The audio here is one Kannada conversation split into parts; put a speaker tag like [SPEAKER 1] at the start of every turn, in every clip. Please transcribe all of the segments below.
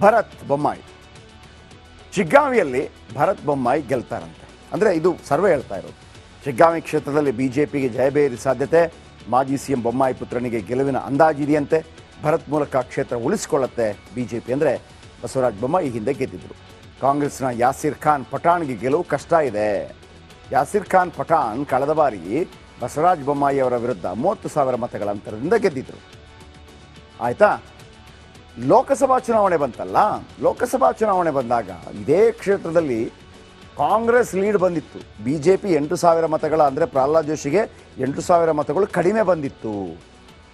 [SPEAKER 1] ಭರತ್ ಬೊಮ್ಮಾಯಿ ಶಿಗ್ಗಾಂವಿಯಲ್ಲಿ ಭರತ್ ಬೊಮ್ಮಾಯಿ ಗೆಲ್ತಾರಂತೆ. ಅಂದರೆ ಇದು ಸರ್ವೆ ಹೇಳ್ತಾ ಇರೋದು. ಶಿಗ್ಗಾಂವಿ ಕ್ಷೇತ್ರದಲ್ಲಿ ಬಿಜೆಪಿಗೆ ಜಯಬೇರಿ ಸಾಧ್ಯತೆ. ಮಾಜಿ ಸಿಎಂ ಬೊಮ್ಮಾಯಿ ಪುತ್ರನಿಗೆ ಗೆಲುವಿನ ಅಂದಾಜಿದೆಯಂತೆ. ಭರತ್ ಮೂಲಕ ಕ್ಷೇತ್ರ ಉಳಿಸಿಕೊಳ್ಳುತ್ತೆ ಬಿಜೆಪಿ. ಅಂದರೆ ಬಸವರಾಜ ಬೊಮ್ಮಾಯಿ ಹಿಂದೆ ಗೆದ್ದಿದ್ರು. ಕಾಂಗ್ರೆಸ್ನ ಯಾಸಿರ್ ಖಾನ್ ಪಠಾಣ್ಗೆ ಗೆಲುವು ಕಷ್ಟ ಇದೆ. ಯಾಸಿರ್ ಖಾನ್ ಪಠಾಣ್ ಕಳೆದ ಬಾರಿ ಬಸವರಾಜ ಬೊಮ್ಮಾಯಿ ಅವರ ವಿರುದ್ಧ 30,000 ಮತಗಳ ಅಂತರದಿಂದ ಗೆದ್ದಿದ್ರು. ಆಯಿತಾ? ಲೋಕಸಭಾ ಚುನಾವಣೆ ಬಂತಲ್ಲ, ಲೋಕಸಭಾ ಚುನಾವಣೆ ಬಂದಾಗ ಇದೇ ಕ್ಷೇತ್ರದಲ್ಲಿ ಕಾಂಗ್ರೆಸ್ ಲೀಡ್ ಬಂದಿತ್ತು. ಬಿಜೆಪಿ 8,000 ಮತಗಳ, ಅಂದರೆ ಪ್ರಹ್ಲಾದ್ ಜೋಶಿಗೆ 8,000 ಮತಗಳು ಕಡಿಮೆ ಬಂದಿತ್ತು.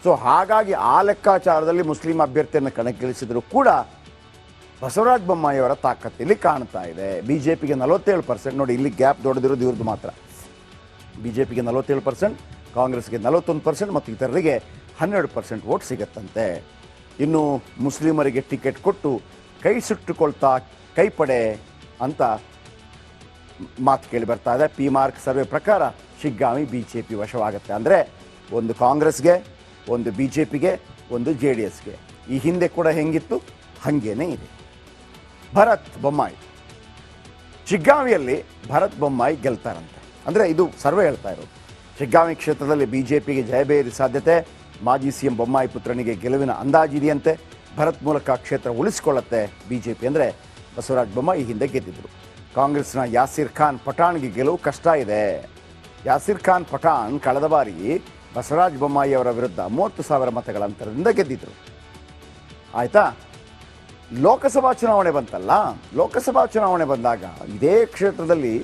[SPEAKER 1] ಸೊ ಹಾಗಾಗಿ ಆ ಲೆಕ್ಕಾಚಾರದಲ್ಲಿ ಮುಸ್ಲಿಂ ಅಭ್ಯರ್ಥಿಯನ್ನು ಕಣಕ್ಕಿಳಿಸಿದ್ರು ಕೂಡ ಬಸವರಾಜ ಬೊಮ್ಮಾಯಿ ಅವರ ತಾಕತ್ತಿಲ್ಲಿ ಕಾಣ್ತಾ ಇದೆ. ಬಿಜೆಪಿಗೆ 47%. ನೋಡಿ, ಇಲ್ಲಿ ಗ್ಯಾಪ್ ದೊಡ್ಡದಿರೋದು ಇವ್ರದ್ದು ಮಾತ್ರ. ಬಿಜೆಪಿಗೆ 47%, ಕಾಂಗ್ರೆಸ್ಗೆ 41% ಮತ್ತು ಇತರರಿಗೆ 12% ವೋಟ್ ಸಿಗತ್ತಂತೆ. ಇನ್ನು ಮುಸ್ಲಿಮರಿಗೆ ಟಿಕೆಟ್ ಕೊಟ್ಟು ಕೈ ಸುಟ್ಟುಕೊಳ್ತಾ ಕೈಪಡೆ ಅಂತ ಮಾತು ಕೇಳಿ ಬರ್ತಾ ಇದೆ. ಪಿ ಮಾರ್ಕ್ ಸರ್ವೆ ಪ್ರಕಾರ ಶಿಗ್ಗಾಂವಿ ಬಿಜೆಪಿ ವಶವಾಗುತ್ತೆ. ಅಂದರೆ ಒಂದು ಕಾಂಗ್ರೆಸ್ಗೆ, ಒಂದು ಬಿಜೆಪಿಗೆ, ಒಂದು JDSಗೆ. ಈ ಹಿಂದೆ ಕೂಡ ಹೆಂಗಿತ್ತು ಹಾಗೇನೇ ಇದೆ. ಭರತ್ ಬೊಮ್ಮಾಯಿ ಶಿಗ್ಗಾಂವಿಯಲ್ಲಿ ಭರತ್ ಬೊಮ್ಮಾಯಿ ಗೆಲ್ತಾರಂತೆ. ಅಂದರೆ ಇದು ಸರ್ವೆ ಹೇಳ್ತಾ ಇರೋದು. ಶಿಗ್ಗಾಂವಿ ಕ್ಷೇತ್ರದಲ್ಲಿ ಬಿಜೆಪಿಗೆ ಜಯಬೇರಿ ಸಾಧ್ಯತೆ. ಮಾಜಿ ಸಿಎಂ ಬೊಮ್ಮಾಯಿ ಪುತ್ರನಿಗೆ ಗೆಲುವಿನ ಅಂದಾಜಿದೆಯಂತೆ. ಭರತ್ ಮೂಲಕ ಕ್ಷೇತ್ರ ಉಳಿಸಿಕೊಳ್ಳುತ್ತೆ ಬಿಜೆಪಿ. ಅಂದರೆ ಬಸವರಾಜ ಬೊಮ್ಮಾಯಿ ಹಿಂದೆ ಗೆದ್ದಿದ್ರು. ಕಾಂಗ್ರೆಸ್ನ ಯಾಸಿರ್ ಖಾನ್ ಪಠಾಣ್ಗೆ ಗೆಲುವು ಕಷ್ಟ ಇದೆ. ಯಾಸಿರ್ ಖಾನ್ ಪಠಾಣ್ ಕಳೆದ ಬಾರಿ ಬಸವರಾಜ ಬೊಮ್ಮಾಯಿ ಅವರ ವಿರುದ್ಧ 30,000 ಮತಗಳ ಅಂತರದಿಂದ ಗೆದ್ದಿದ್ರು. ಆಯಿತಾ? ಲೋಕಸಭಾ ಚುನಾವಣೆ ಬಂತಲ್ಲ, ಲೋಕಸಭಾ ಚುನಾವಣೆ ಬಂದಾಗ ಇದೇ ಕ್ಷೇತ್ರದಲ್ಲಿ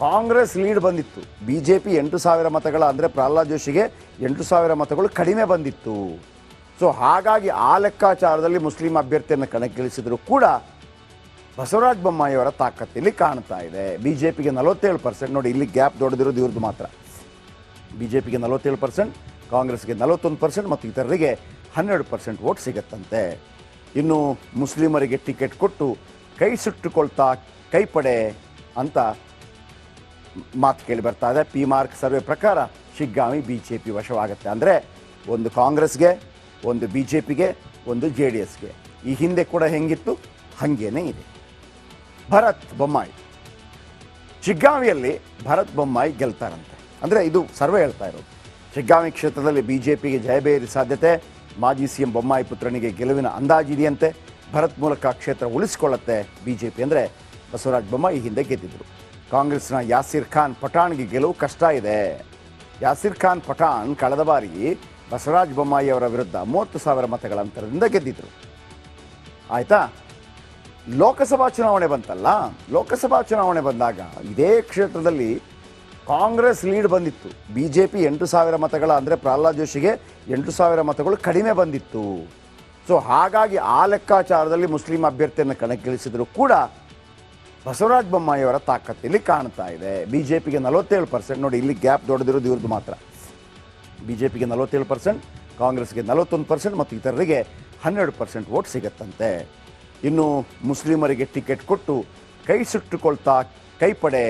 [SPEAKER 1] ಕಾಂಗ್ರೆಸ್ ಲೀಡ್ ಬಂದಿತ್ತು. ಬಿಜೆಪಿ 8,000 ಮತಗಳ, ಅಂದರೆ ಪ್ರಹ್ಲಾದ್ ಜೋಶಿಗೆ 8,000 ಮತಗಳು ಕಡಿಮೆ ಬಂದಿತ್ತು. ಸೊ ಹಾಗಾಗಿ ಆ ಲೆಕ್ಕಾಚಾರದಲ್ಲಿ ಮುಸ್ಲಿಂ ಅಭ್ಯರ್ಥಿಯನ್ನು ಕಣಕ್ಕಿಳಿಸಿದ್ರು ಕೂಡ ಬಸವರಾಜ ಬೊಮ್ಮಾಯಿ ಅವರ ತಾಕತ್ತಿಲ್ಲಿ ಕಾಣ್ತಾ ಇದೆ. ಬಿಜೆಪಿಗೆ 47%. ನೋಡಿ, ಇಲ್ಲಿ ಗ್ಯಾಪ್ ದೊಡ್ಡದಿರೋದು ಇವ್ರದ್ದು ಮಾತ್ರ. ಬಿಜೆಪಿಗೆ 47%, ಕಾಂಗ್ರೆಸ್ಗೆ 41% ಮತ್ತು ಇತರರಿಗೆ 12% ವೋಟ್ ಸಿಗತ್ತಂತೆ. ಇನ್ನು ಮುಸ್ಲಿಮರಿಗೆ ಟಿಕೆಟ್ ಕೊಟ್ಟು ಕೈ ಸುಟ್ಟುಕೊಳ್ತಾ ಕೈಪಡೆ ಅಂತ ಮಾತು ಕೇಳಿ ಬರ್ತಾ ಇದೆ. ಪಿ ಮಾರ್ಕ್ ಸರ್ವೆ ಪ್ರಕಾರ ಶಿಗ್ಗಾಂವಿ ಬಿಜೆಪಿ ವಶವಾಗುತ್ತೆ. ಅಂದರೆ ಒಂದು ಕಾಂಗ್ರೆಸ್ಗೆ, ಒಂದು ಬಿಜೆಪಿಗೆ, ಒಂದು JDSಗೆ. ಈ ಹಿಂದೆ ಕೂಡ ಹೆಂಗಿತ್ತು ಹಾಗೇನೇ ಇದೆ. ಭರತ್ ಬೊಮ್ಮಾಯಿ ಶಿಗ್ಗಾಂವಿಯಲ್ಲಿ ಭರತ್ ಬೊಮ್ಮಾಯಿ ಗೆಲ್ತಾರಂತೆ. ಅಂದರೆ ಇದು ಸರ್ವೆ ಹೇಳ್ತಾ ಇರೋದು. ಶಿಗ್ಗಾಂವಿ ಕ್ಷೇತ್ರದಲ್ಲಿ ಬಿಜೆಪಿಗೆ ಜಯಬೇರಿ ಸಾಧ್ಯತೆ. ಮಾಜಿ ಸಿಎಂ ಬೊಮ್ಮಾಯಿ ಪುತ್ರನಿಗೆ ಗೆಲುವಿನ ಅಂದಾಜಿದೆಯಂತೆ. ಭರತ್ ಮೂಲಕ ಕ್ಷೇತ್ರ ಉಳಿಸಿಕೊಳ್ಳುತ್ತೆ ಬಿಜೆಪಿ. ಅಂದರೆ ಬಸವರಾಜ ಬೊಮ್ಮಾಯಿ ಹಿಂದೆ ಗೆದ್ದಿದ್ರು. ಕಾಂಗ್ರೆಸ್ನ ಯಾಸಿರ್ ಖಾನ್ ಪಠಾಣ್ಗೆ ಗೆಲುವು ಕಷ್ಟ ಇದೆ. ಯಾಸಿರ್ ಖಾನ್ ಪಠಾಣ್ ಕಳೆದ ಬಾರಿ ಬಸವರಾಜ ಬೊಮ್ಮಾಯಿ ಅವರ ವಿರುದ್ಧ 30,000 ಮತಗಳ ಅಂತರದಿಂದ ಗೆದ್ದಿದ್ರು. ಆಯಿತಾ? ಲೋಕಸಭಾ ಚುನಾವಣೆ ಬಂತಲ್ಲ, ಲೋಕಸಭಾ ಚುನಾವಣೆ ಬಂದಾಗ ಇದೇ ಕ್ಷೇತ್ರದಲ್ಲಿ ಕಾಂಗ್ರೆಸ್ ಲೀಡ್ ಬಂದಿತ್ತು. ಬಿಜೆಪಿ 8,000 ಮತಗಳ, ಅಂದರೆ ಪ್ರಹ್ಲಾದ್ ಜೋಶಿಗೆ 8,000 ಮತಗಳು ಕಡಿಮೆ ಬಂದಿತ್ತು. ಸೊ ಹಾಗಾಗಿ ಆ ಲೆಕ್ಕಾಚಾರದಲ್ಲಿ ಮುಸ್ಲಿಂ ಅಭ್ಯರ್ಥಿಯನ್ನು ಕಣಕ್ಕಿಳಿಸಿದ್ರು ಕೂಡ ಬಸವರಾಜ ಬೊಮ್ಮಾಯಿ ಅವರ ತಾಕತ್ತಿಲ್ಲಿ ಕಾಣ್ತಾ ಇದೆ. ಬಿಜೆಪಿಗೆ 47%. ನೋಡಿ, ಇಲ್ಲಿ ಗ್ಯಾಪ್ ದೊಡ್ಡದಿರೋದು ಇವ್ರದ್ದು ಮಾತ್ರ. ಬಿಜೆಪಿಗೆ 47%, ಕಾಂಗ್ರೆಸ್ಗೆ 41% ಮತ್ತು ಇತರರಿಗೆ 12% ವೋಟ್ ಸಿಗತ್ತಂತೆ. ಇನ್ನು ಮುಸ್ಲಿಮರಿಗೆ ಟಿಕೆಟ್ ಕೊಟ್ಟು ಕೈ ಸುಟ್ಟುಕೊಳ್ತಾ ಕೈಪಡೆ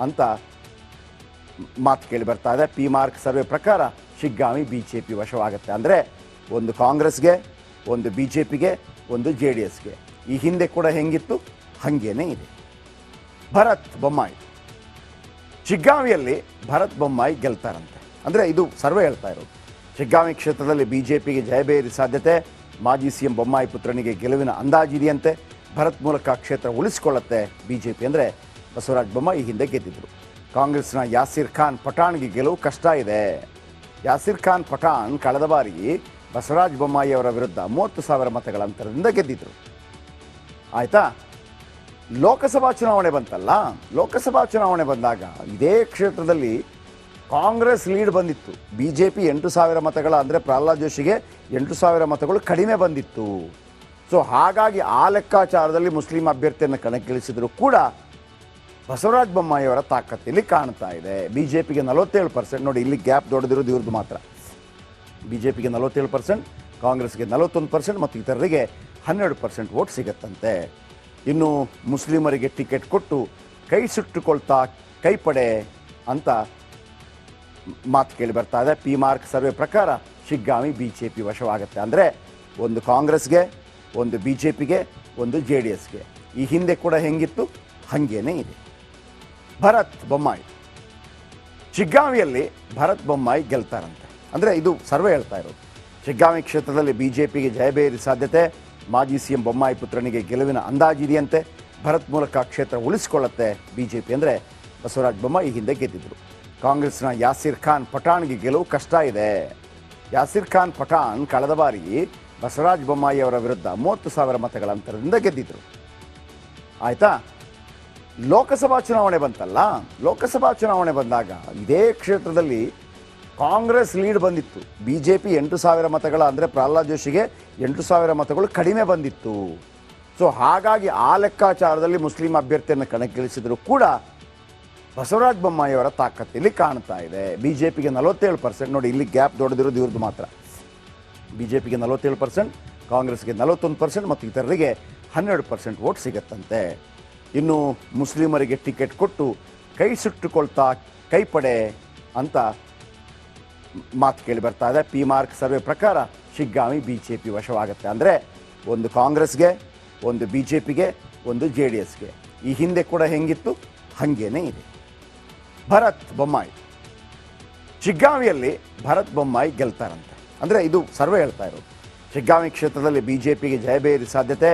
[SPEAKER 1] ಅಂತ ಮಾತು ಕೇಳಿ ಬರ್ತಾ ಇದೆ. ಪಿ ಮಾರ್ಕ್ ಸರ್ವೆ ಪ್ರಕಾರ ಶಿಗ್ಗಾಂವಿ ಬಿಜೆಪಿ ವಶವಾಗುತ್ತೆ. ಅಂದರೆ ಒಂದು ಕಾಂಗ್ರೆಸ್ಗೆ, ಒಂದು ಬಿಜೆಪಿಗೆ, ಒಂದು JDSಗೆ. ಈ ಹಿಂದೆ ಕೂಡ ಹೆಂಗಿತ್ತು ಹಾಗೇನೇ ಇದೆ. ಭರತ್ ಬೊಮ್ಮಾಯಿ ಶಿಗ್ಗಾಂವಿಯಲ್ಲಿ ಭರತ್ ಬೊಮ್ಮಾಯಿ ಗೆಲ್ತಾರಂತೆ. ಅಂದರೆ ಇದು ಸರ್ವೆ ಹೇಳ್ತಾ ಇರೋದು. ಶಿಗ್ಗಾಂವಿ ಕ್ಷೇತ್ರದಲ್ಲಿ ಬಿಜೆಪಿಗೆ ಜಯಬೇರಿ ಸಾಧ್ಯತೆ. ಮಾಜಿ ಸಿಎಂ ಬೊಮ್ಮಾಯಿ ಪುತ್ರನಿಗೆ ಗೆಲುವಿನ ಅಂದಾಜಿದೆಯಂತೆ. ಭರತ್ ಮೂಲಕ ಕ್ಷೇತ್ರ ಉಳಿಸಿಕೊಳ್ಳುತ್ತೆ ಬಿಜೆಪಿ. ಅಂದರೆ ಬಸವರಾಜ ಬೊಮ್ಮಾಯಿ ಹಿಂದೆ ಗೆದ್ದಿದ್ರು. ಕಾಂಗ್ರೆಸ್ನ ಯಾಸಿರ್ ಖಾನ್ ಪಠಾಣ್ಗೆ ಗೆಲುವು ಕಷ್ಟ ಇದೆ. ಯಾಸಿರ್ ಖಾನ್ ಪಠಾಣ್ ಕಳೆದ ಬಾರಿ ಬಸವರಾಜ ಬೊಮ್ಮಾಯಿ ಅವರ ವಿರುದ್ಧ 30,000 ಮತಗಳ ಅಂತರದಿಂದ ಗೆದ್ದಿದ್ರು. ಆಯಿತಾ? ಲೋಕಸಭಾ ಚುನಾವಣೆ ಬಂತಲ್ಲ, ಲೋಕಸಭಾ ಚುನಾವಣೆ ಬಂದಾಗ ಇದೇ ಕ್ಷೇತ್ರದಲ್ಲಿ ಕಾಂಗ್ರೆಸ್ ಲೀಡ್ ಬಂದಿತ್ತು. ಬಿಜೆಪಿ 8,000 ಮತಗಳ, ಅಂದರೆ ಪ್ರಹ್ಲಾದ್ ಜೋಶಿಗೆ 8,000 ಮತಗಳು ಕಡಿಮೆ ಬಂದಿತ್ತು. ಸೊ ಹಾಗಾಗಿ ಆ ಲೆಕ್ಕಾಚಾರದಲ್ಲಿ ಮುಸ್ಲಿಂ ಅಭ್ಯರ್ಥಿಯನ್ನು ಕಣಕ್ಕಿಳಿಸಿದ್ರು ಕೂಡ ಬಸವರಾಜ ಬೊಮ್ಮಾಯಿ ಅವರ ತಾಕತ್ತಿಲ್ಲಿ ಕಾಣ್ತಾ ಇದೆ. ಬಿಜೆಪಿಗೆ 47%. ನೋಡಿ, ಇಲ್ಲಿ ಗ್ಯಾಪ್ ದೊಡ್ಡದಿರೋದು ಇವ್ರದ್ದು ಮಾತ್ರ. ಬಿಜೆಪಿಗೆ 47%, ಕಾಂಗ್ರೆಸ್ಗೆ 41% ಮತ್ತು ಇತರರಿಗೆ 12% ವೋಟ್ ಸಿಗತ್ತಂತೆ. ಇನ್ನು ಮುಸ್ಲಿಮರಿಗೆ ಟಿಕೆಟ್ ಕೊಟ್ಟು ಕೈ ಸುಟ್ಟುಕೊಳ್ತಾ ಕೈಪಡೆ ಅಂತ ಮಾತು ಕೇಳಿ ಬರ್ತಾ ಇದೆ. ಪಿ ಮಾರ್ಕ್ ಸರ್ವೆ ಪ್ರಕಾರ ಶಿಗ್ಗಾಂವಿ ಬಿಜೆಪಿ ವಶವಾಗುತ್ತೆ. ಅಂದರೆ ಒಂದು ಕಾಂಗ್ರೆಸ್ಗೆ, ಒಂದು ಬಿಜೆಪಿಗೆ, ಒಂದು JDSಗೆ. ಈ ಹಿಂದೆ ಕೂಡ ಹೆಂಗಿತ್ತು ಹಾಗೇನೇ ಇದೆ. ಭರತ್ ಬೊಮ್ಮಾಯಿ ಶಿಗ್ಗಾಂವಿಯಲ್ಲಿ ಭರತ್ ಬೊಮ್ಮಾಯಿ ಗೆಲ್ತಾರಂತೆ. ಅಂದರೆ ಇದು ಸರ್ವೆ ಹೇಳ್ತಾ ಇರೋದು. ಶಿಗ್ಗಾಂವಿ ಕ್ಷೇತ್ರದಲ್ಲಿ BJPಗೆ ಜಯಬೇರಿ ಸಾಧ್ಯತೆ. ಮಾಜಿ CM ಬೊಮ್ಮಾಯಿ ಪುತ್ರನಿಗೆ ಗೆಲುವಿನ ಅಂದಾಜಿದೆಯಂತೆ. ಭರತ್ ಮೂಲಕ ಕ್ಷೇತ್ರ ಉಳಿಸಿಕೊಳ್ಳುತ್ತೆ BJP. ಅಂದರೆ ಬಸವರಾಜ ಬೊಮ್ಮಾಯಿ ಹಿಂದೆ ಗೆದ್ದಿದ್ರು. ಕಾಂಗ್ರೆಸ್ನ ಯಾಸಿರ್ ಖಾನ್ ಪಠಾಣ್ಗೆ ಗೆಲುವು ಕಷ್ಟ ಇದೆ. ಯಾಸಿರ್ ಖಾನ್ ಪಠಾಣ್ ಕಳೆದ ಬಾರಿ ಬಸವರಾಜ ಬೊಮ್ಮಾಯಿ ಅವರ ವಿರುದ್ಧ 30,000 ಮತಗಳ ಅಂತರದಿಂದ ಗೆದ್ದಿದ್ರು. ಆಯಿತಾ? ಲೋಕಸಭಾ ಚುನಾವಣೆ ಬಂತಲ್ಲ, ಲೋಕಸಭಾ ಚುನಾವಣೆ ಬಂದಾಗ ಇದೇ ಕ್ಷೇತ್ರದಲ್ಲಿ ಕಾಂಗ್ರೆಸ್ ಲೀಡ್ ಬಂದಿತ್ತು. BJP 8,000 ಮತಗಳ, ಅಂದರೆ ಪ್ರಹ್ಲಾದ್ ಜೋಶಿಗೆ 8,000 ಮತಗಳು ಕಡಿಮೆ ಬಂದಿತ್ತು. ಸೊ ಹಾಗಾಗಿ ಆ ಲೆಕ್ಕಾಚಾರದಲ್ಲಿ ಮುಸ್ಲಿಂ ಅಭ್ಯರ್ಥಿಯನ್ನು ಕಣಕ್ಕಿಳಿಸಿದ್ರು ಕೂಡ ಬಸವರಾಜ ಬೊಮ್ಮಾಯಿ ಅವರ ತಾಕತ್ತಿಲ್ಲಿ ಕಾಣ್ತಾ ಇದೆ. BJPಗೆ 47%. ನೋಡಿ, ಇಲ್ಲಿ ಗ್ಯಾಪ್ ದೊಡ್ಡದಿರೋದು ಇವ್ರದ್ದು ಮಾತ್ರ. BJPಗೆ 47%, ಕಾಂಗ್ರೆಸ್ಗೆ 41% ಮತ್ತು ಇತರರಿಗೆ 12% ವೋಟ್ ಸಿಗತ್ತಂತೆ. ಇನ್ನು ಮುಸ್ಲಿಮರಿಗೆ ಟಿಕೆಟ್ ಕೊಟ್ಟು ಕೈ ಸುಟ್ಟುಕೊಳ್ತಾ ಕೈಪಡೆ ಅಂತ ಮಾತು ಕೇಳಿ ಬರ್ತಾ ಇದೆ. P-Mark ಸರ್ವೆ ಪ್ರಕಾರ ಶಿಗ್ಗಾಂವಿ BJP ವಶವಾಗುತ್ತೆ. ಅಂದರೆ ಒಂದು ಕಾಂಗ್ರೆಸ್ಗೆ, ಒಂದು BJPಗೆ, ಒಂದು JDSಗೆ. ಈ ಹಿಂದೆ ಕೂಡ ಹೆಂಗಿತ್ತು ಹಾಗೇನೇ ಇದೆ. ಭರತ್ ಬೊಮ್ಮಾಯಿ ಶಿಗ್ಗಾಂವಿಯಲ್ಲಿ ಭರತ್ ಬೊಮ್ಮಾಯಿ ಗೆಲ್ತಾರಂತೆ. ಅಂದರೆ ಇದು ಸರ್ವೆ ಹೇಳ್ತಾ ಇರೋದು. ಶಿಗ್ಗಾಂವಿ ಕ್ಷೇತ್ರದಲ್ಲಿ BJPಗೆ ಜಯಬೇರಿ ಸಾಧ್ಯತೆ.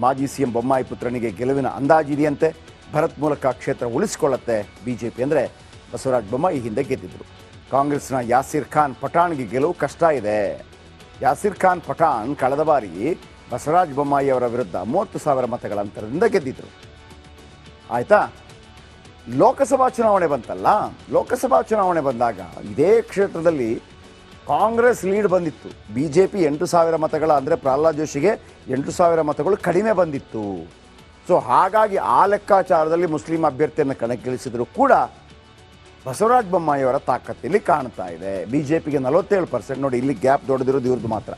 [SPEAKER 1] ಮಾಜಿ CM ಬೊಮ್ಮಾಯಿ ಪುತ್ರನಿಗೆ ಗೆಲುವಿನ ಅಂದಾಜಿದೆಯಂತೆ. ಭರತ್ ಮೂಲಕ ಕ್ಷೇತ್ರ ಉಳಿಸಿಕೊಳ್ಳುತ್ತೆ BJP. ಅಂದರೆ ಬಸವರಾಜ ಬೊಮ್ಮಾಯಿ ಹಿಂದೆ ಗೆದ್ದಿದ್ರು. ಕಾಂಗ್ರೆಸ್ನ ಯಾಸಿರ್ ಖಾನ್ ಪಠಾಣ್ಗೆ ಗೆಲುವು ಕಷ್ಟ ಇದೆ. ಯಾಸಿರ್ ಖಾನ್ ಪಠಾಣ್ ಕಳೆದ ಬಾರಿ ಬಸವರಾಜ ಬೊಮ್ಮಾಯಿ ಅವರ ವಿರುದ್ಧ 30,000 ಮತಗಳ ಅಂತರದಿಂದ ಗೆದ್ದಿದ್ರು. ಆಯಿತಾ? ಲೋಕಸಭಾ ಚುನಾವಣೆ ಬಂತಲ್ಲ, ಲೋಕಸಭಾ ಚುನಾವಣೆ ಬಂದಾಗ ಇದೇ ಕ್ಷೇತ್ರದಲ್ಲಿ ಕಾಂಗ್ರೆಸ್ ಲೀಡ್ ಬಂದಿತ್ತು. BJP 8,000 ಮತಗಳ, ಅಂದರೆ ಪ್ರಹ್ಲಾದ್ ಜೋಶಿಗೆ 8,000 ಮತಗಳು ಕಡಿಮೆ ಬಂದಿತ್ತು. ಸೊ ಹಾಗಾಗಿ ಆ ಲೆಕ್ಕಾಚಾರದಲ್ಲಿ ಮುಸ್ಲಿಂ ಅಭ್ಯರ್ಥಿಯನ್ನು ಕಣಕ್ಕಿಳಿಸಿದ್ರು ಕೂಡ ಬಸವರಾಜ ಬೊಮ್ಮಾಯಿ ಅವರ ತಾಕತ್ತಿಲ್ಲಿ ಕಾಣ್ತಾ ಇದೆ. BJPಗೆ 47%. ನೋಡಿ, ಇಲ್ಲಿ ಗ್ಯಾಪ್ ದೊಡ್ಡದಿರೋದು ಇವ್ರದ್ದು ಮಾತ್ರ.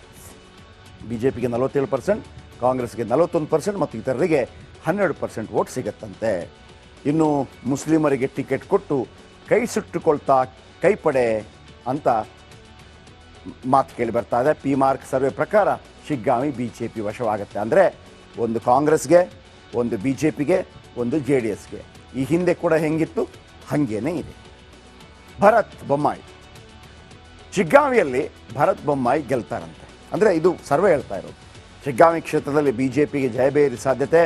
[SPEAKER 1] BJPಗೆ 47%, ಕಾಂಗ್ರೆಸ್ಗೆ 41% ಮತ್ತು ಇತರರಿಗೆ 12% ವೋಟ್ ಸಿಗತ್ತಂತೆ. ಇನ್ನು ಮುಸ್ಲಿಮರಿಗೆ ಟಿಕೆಟ್ ಕೊಟ್ಟು ಕೈ ಸುಟ್ಟುಕೊಳ್ತಾ ಕೈಪಡೆ ಅಂತ ಮಾತು ಕೇಳಿ ಬರ್ತಾ ಇದೆ. P-Mark ಸರ್ವೆ ಪ್ರಕಾರ ಶಿಗ್ಗಾಂವಿ BJP ವಶವಾಗುತ್ತೆ. ಅಂದರೆ ಒಂದು ಕಾಂಗ್ರೆಸ್ಗೆ, ಒಂದು BJPಗೆ, ಒಂದು JDSಗೆ. ಈ ಹಿಂದೆ ಕೂಡ ಹೆಂಗಿತ್ತು ಹಾಗೇನೇ ಇದೆ. ಭರತ್ ಬೊಮ್ಮಾಯಿ ಶಿಗ್ಗಾಂವಿಯಲ್ಲಿ ಭರತ್ ಬೊಮ್ಮಾಯಿ ಗೆಲ್ತಾರಂತೆ. ಅಂದರೆ ಇದು ಸರ್ವೆ ಹೇಳ್ತಾ ಇರೋದು. ಶಿಗ್ಗಾಂವಿ ಕ್ಷೇತ್ರದಲ್ಲಿ BJPಗೆ ಜಯಬೇರಿ ಸಾಧ್ಯತೆ.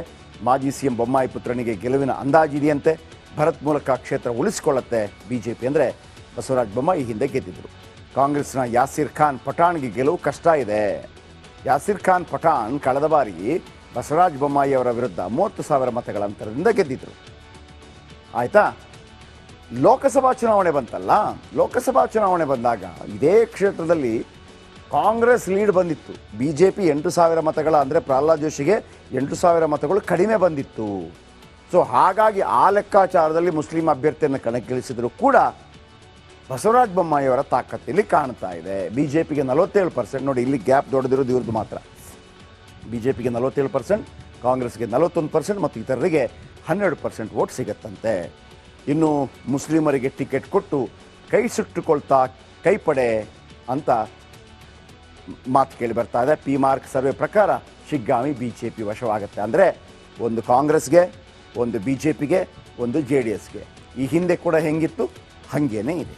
[SPEAKER 1] ಮಾಜಿ CM ಬೊಮ್ಮಾಯಿ ಪುತ್ರನಿಗೆ ಗೆಲುವಿನ ಅಂದಾಜಿದೆಯಂತೆ. ಭರತ್ ಮೂಲಕ ಕ್ಷೇತ್ರ ಉಳಿಸಿಕೊಳ್ಳುತ್ತೆ BJP. ಅಂದರೆ ಬಸವರಾಜ ಬೊಮ್ಮಾಯಿ ಹಿಂದೆ ಗೆದ್ದಿದ್ರು. ಕಾಂಗ್ರೆಸ್ನ ಯಾಸಿರ್ ಖಾನ್ ಪಠಾಣ್ಗೆ ಗೆಲುವು ಕಷ್ಟ ಇದೆ. ಯಾಸಿರ್ ಖಾನ್ ಪಠಾಣ್ ಕಳೆದ ಬಾರಿ ಬಸವರಾಜ ಬೊಮ್ಮಾಯಿ ಅವರ ವಿರುದ್ಧ 30,000 ಮತಗಳ ಅಂತರದಿಂದ ಗೆದ್ದಿದ್ರು. ಆಯಿತಾ? ಲೋಕಸಭಾ ಚುನಾವಣೆ ಬಂತಲ್ಲ, ಲೋಕಸಭಾ ಚುನಾವಣೆ ಬಂದಾಗ ಇದೇ ಕ್ಷೇತ್ರದಲ್ಲಿ ಕಾಂಗ್ರೆಸ್ ಲೀಡ್ ಬಂದಿತ್ತು. BJP 8,000 ಮತಗಳ, ಅಂದರೆ ಪ್ರಹ್ಲಾದ್ ಜೋಶಿಗೆ 8,000 ಮತಗಳು ಕಡಿಮೆ ಬಂದಿತ್ತು. ಸೊ ಹಾಗಾಗಿ ಆ ಲೆಕ್ಕಾಚಾರದಲ್ಲಿ ಮುಸ್ಲಿಂ ಅಭ್ಯರ್ಥಿಯನ್ನು ಕಣಕ್ಕಿಳಿಸಿದ್ರು ಕೂಡ ಬಸವರಾಜ ಬೊಮ್ಮಾಯಿ ಅವರ ತಾಕತ್ತಿಲ್ಲಿ ಕಾಣ್ತಾ ಇದೆ. BJPಗೆ 47%. ನೋಡಿ, ಇಲ್ಲಿ ಗ್ಯಾಪ್ ದೊಡ್ಡದಿರೋದು ಇವ್ರದ್ದು ಮಾತ್ರ. BJPಗೆ 47%, ಕಾಂಗ್ರೆಸ್ಗೆ 41% ಮತ್ತು ಇತರರಿಗೆ 12% ವೋಟ್ ಸಿಗತ್ತಂತೆ. ಇನ್ನು ಮುಸ್ಲಿಮರಿಗೆ ಟಿಕೆಟ್ ಕೊಟ್ಟು ಕೈ ಸುಟ್ಟುಕೊಳ್ತಾ ಕೈಪಡೆ ಅಂತ ಮಾತು ಕೇಳಿ ಬರ್ತಾ ಇದೆ. P-Mark ಸರ್ವೆ ಪ್ರಕಾರ ಶಿಗ್ಗಾಂವಿ BJP ವಶವಾಗುತ್ತೆ. ಅಂದರೆ ಒಂದು ಕಾಂಗ್ರೆಸ್ಗೆ, ಒಂದು BJPಗೆ, ಒಂದು JDSಗೆ. ಈ ಹಿಂದೆ ಕೂಡ ಹೆಂಗಿತ್ತು ಹಾಗೇನೇ ಇದೆ.